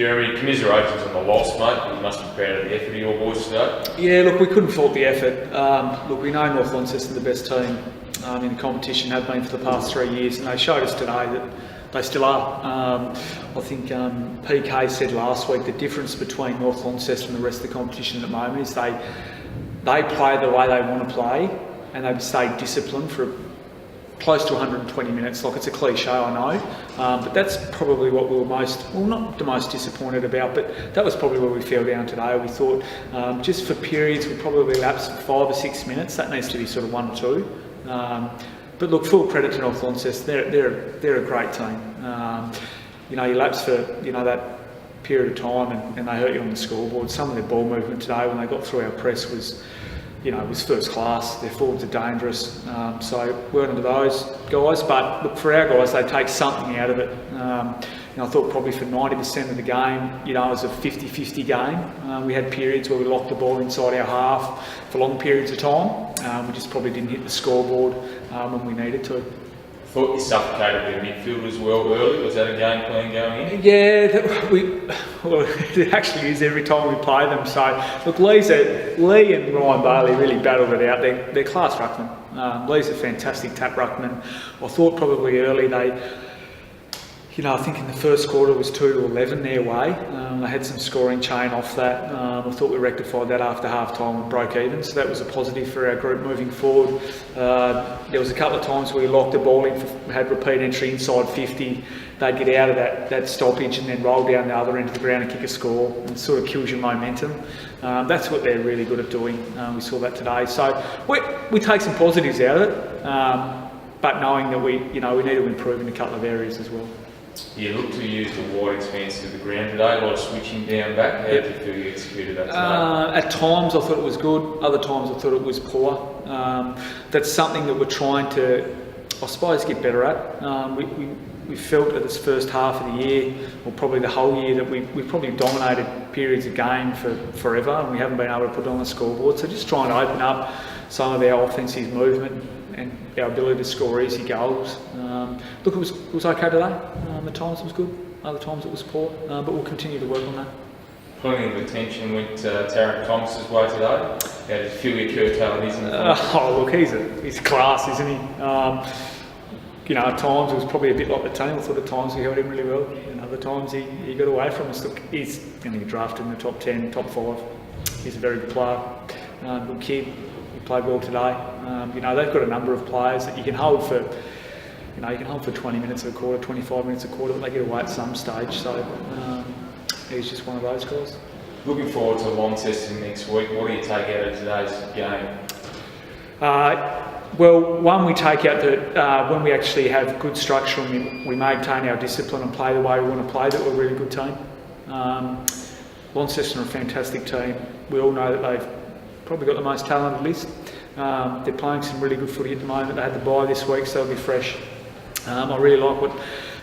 Jeremy, commiserations on the loss, mate. You must be proud of the effort of your boys today. Yeah, look, we couldn't fault the effort. Look, we know North Launceston are the best team in the competition, have been for the past 3 years, and they showed us today that they still are. I think PK said last week the difference between North Launceston and the rest of the competition at the moment is they play the way they want to play, and they stay disciplined for close to 120 minutes. Like, it's a cliche, I know, but that's probably what we were not the most disappointed about, but that was probably where we fell down today. We thought just for periods we probably lapsed 5 or 6 minutes. That needs to be sort of 1 or 2. But look, full credit to North Launceston. They're a great team. You know, you lapse for that period of time and they hurt you on the scoreboard. Some of their ball movement today when they got through our press was first class. Their forwards are dangerous, so well done to those guys. But look, for our guys, they take something out of it. I thought probably for 90% of the game, it was a 50-50 game. We had periods where we locked the ball inside our half for long periods of time. We just probably didn't hit the scoreboard when we needed to. Thought you suffocated their midfield as well early. Was that a game plan going in? Yeah, it actually is every time we play them. So look, Lee and Ryan Bailey really battled it out. They're class ruckmen. Lee's a fantastic tap ruckman. I thought probably early I think in the first quarter it was 2-11 their way. They had some scoring chain off that. I thought we rectified that after half time and broke even, so that was a positive for our group moving forward. There was a couple of times where we locked the ball in, had repeat entry inside 50. They'd get out of that stoppage and then roll down the other end of the ground and kick a score, and it sort of kills your momentum. That's what they're really good at doing. We saw that today. So we take some positives out of it, but knowing that we need to improve in a couple of areas as well. You look to use the wide expanse of the ground today, a lot of switching down back. How did you feel you executed that today? At times I thought it was good, other times I thought it was poor. That's something that we're trying to, I suppose, get better at. We felt at this first half of the year, or probably the whole year, that we probably dominated periods of game for forever, and we haven't been able to put it on the scoreboard. So just trying to open up some of our offensive movement and our ability to score easy goals. Look, it was okay today. At times it was good, other times it was poor, but we'll continue to work on that. Plenty of attention went Tarrant Thomas's way today. How did you feel your curtail his? Look, he's class, isn't he? At times it was probably a bit like the team. I thought at times we held him really well, and other times he got away from us. Look, he's going to get drafted in the top 10, top 5. He's a very good player, good kid. He played well today. They've got a number of players that you can hold for. You can hold for 20 minutes a quarter, 25 minutes a quarter, but they get away at some stage. So he's just one of those guys. Looking forward to Launceston next week. What do you take out of today's game? Well, one, we take out that when we actually have good structure and we maintain our discipline and play the way we want to play, that we're a really good team. Launceston are a fantastic team. We all know that they've probably got the most talented list. They're playing some really good footy at the moment. They had the bye this week, so they'll be fresh. I really like what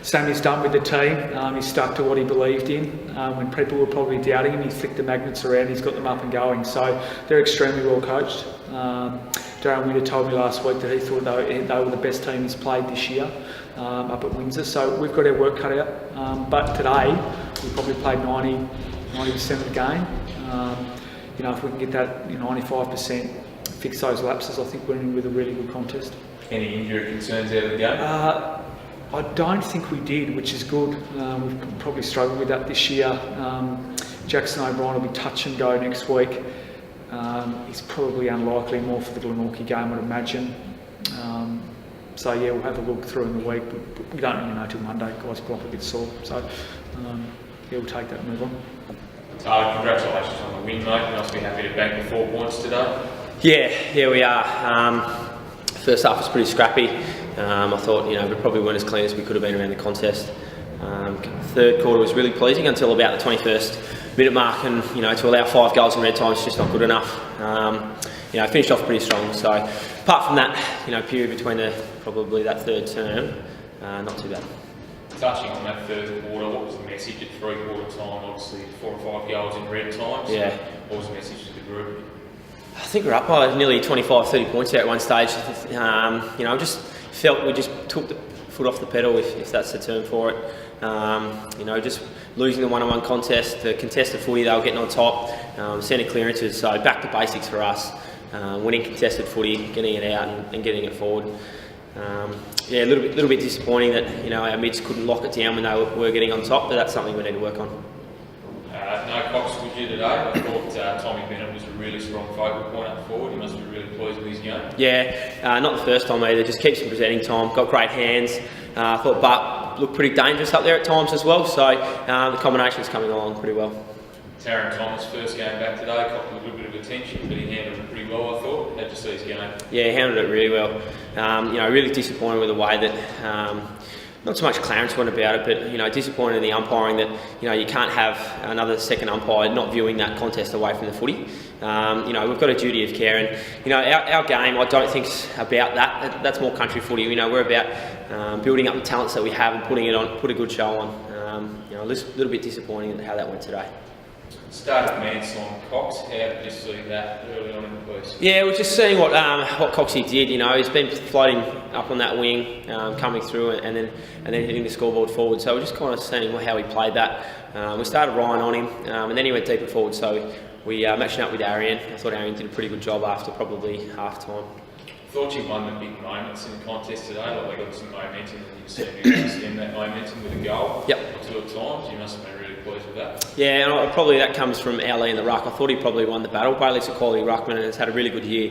Sammy's done with the team. He's stuck to what he believed in. When people were probably doubting him, he flicked the magnets around, he's got them up and going. So they're extremely well coached. Darren Winter told me last week that he thought they were the best team he's played this year up at Windsor. So we've got our work cut out. But today, we probably played 90% of the game. If we can get that 95%, fix those lapses, I think we're in with a really good contest. Any injury concerns out of the game? I don't think we did, which is good. We've probably struggled with that this year. Jackson O'Brien will be touch and go next week. He's probably unlikely, more for the Glenorchy game, I'd imagine. We'll have a look through in the week, but we don't really know till Monday. Guys pull up a bit sore, so we'll take that and move on. Congratulations on the win, mate. You must be happy to bank the 4 points today. Yeah, we are. First half was pretty scrappy. I thought, we probably weren't as clean as we could have been around the contest. Third quarter was really pleasing until about the 21st minute mark, and to allow 5 goals in red time is just not good enough. Finished off pretty strong. So apart from that, period between probably that third term, not too bad. Touching on that third quarter, what was the message at 3/4 time? Obviously 4 or 5 goals in red times. Yeah. What was the message to the group? I think we're up by nearly 25, 30 points there at one stage. Just felt we just took the foot off the pedal, if that's the term for it. You know, just losing the one-on-one contest, the contested footy, they were getting on top, centre clearances, so back to basics for us. Winning contested footy, getting it out and getting it forward. Yeah, a little bit disappointing that, you know, our mids couldn't lock it down when they were getting on top, but that's something we need to work on. No Cox with you today. I thought Tommy Bennett was a really strong focal point up forward. He must be really pleased with his game. Yeah, not the first time either. Just keeps him presenting time. Got great hands. I thought Bup looked pretty dangerous up there at times as well. So the combination's coming along pretty well. Taron Thomas, first game back today, copped a little bit of attention, but he handled it pretty well, I thought. How'd you see his game? Yeah, he handled it really well. You know, really disappointed with the way that, not so much Clarence went about it, but, you know, disappointed in the umpiring that, you know, you can't have another second umpire not viewing that contest away from the footy. You know, we've got a duty of care, and, you know, our game, I don't think's about that. That's more country footy. You know, we're about building up the talents that we have and putting it on, put a good show on. You know, a little bit disappointing at how that went today. Started Mansell on Cox. How did you see that early on in the piece? Yeah, we're just seeing what Coxie did. You know, he's been floating up on that wing, coming through, and then hitting the scoreboard forward. So we're just kind of seeing how he played that. We started Ryan on him, and then he went deeper forward. So we matching up with Arian. I thought Arian did a pretty good job after probably half time. Thought you won the big moments in the contest today. Like they got some momentum, and you seemed to extend that momentum with a goal. Yep. 2 at times. You must have been really pleased with that. Yeah, and probably that comes from our lead in the ruck. I thought he probably won the battle. Bailey's a quality ruckman and has had a really good year.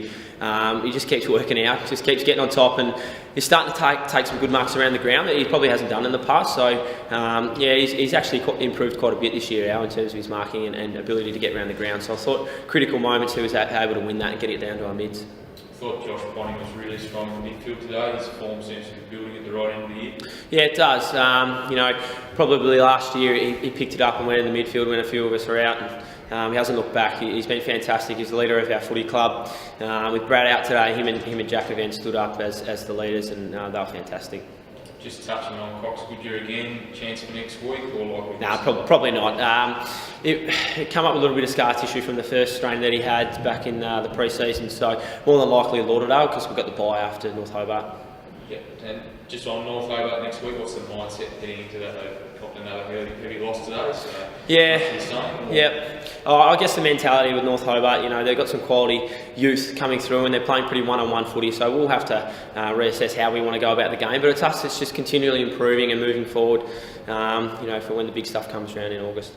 He just keeps working out, just keeps getting on top, and he's starting to take some good marks around the ground that he probably hasn't done in the past. So yeah, he's actually improved quite a bit this year, in terms of his marking and ability to get around the ground. So I thought critical moments he was able to win that and get it down to our mids. I thought Josh Bonnie was really strong in the midfield today. His form seems to be building at the right end of the year. Yeah, it does. You know, probably last year he picked it up and went in the midfield when a few of us were out. And, he hasn't looked back. He's been fantastic. He's the leader of our footy club. With Brad out today, him and Jack Evans stood up as the leaders, and they were fantastic. Just touching on Cox, good year again, chance for next week, or like? Nah, probably not. It come up with a little bit of scar tissue from the first strain that he had back in the pre-season, so more than likely Lauderdale, because we've got the bye after North Hobart. Yeah, and just on North Hobart next week, what's the mindset heading into that? They've copped another heavy loss today, so yeah. I guess the mentality with North Hobart, you know, they've got some quality youth coming through and they're playing pretty one-on-one footy, so we'll have to reassess how we want to go about the game. But it's us, it's just continually improving and moving forward, you know, for when the big stuff comes around in August.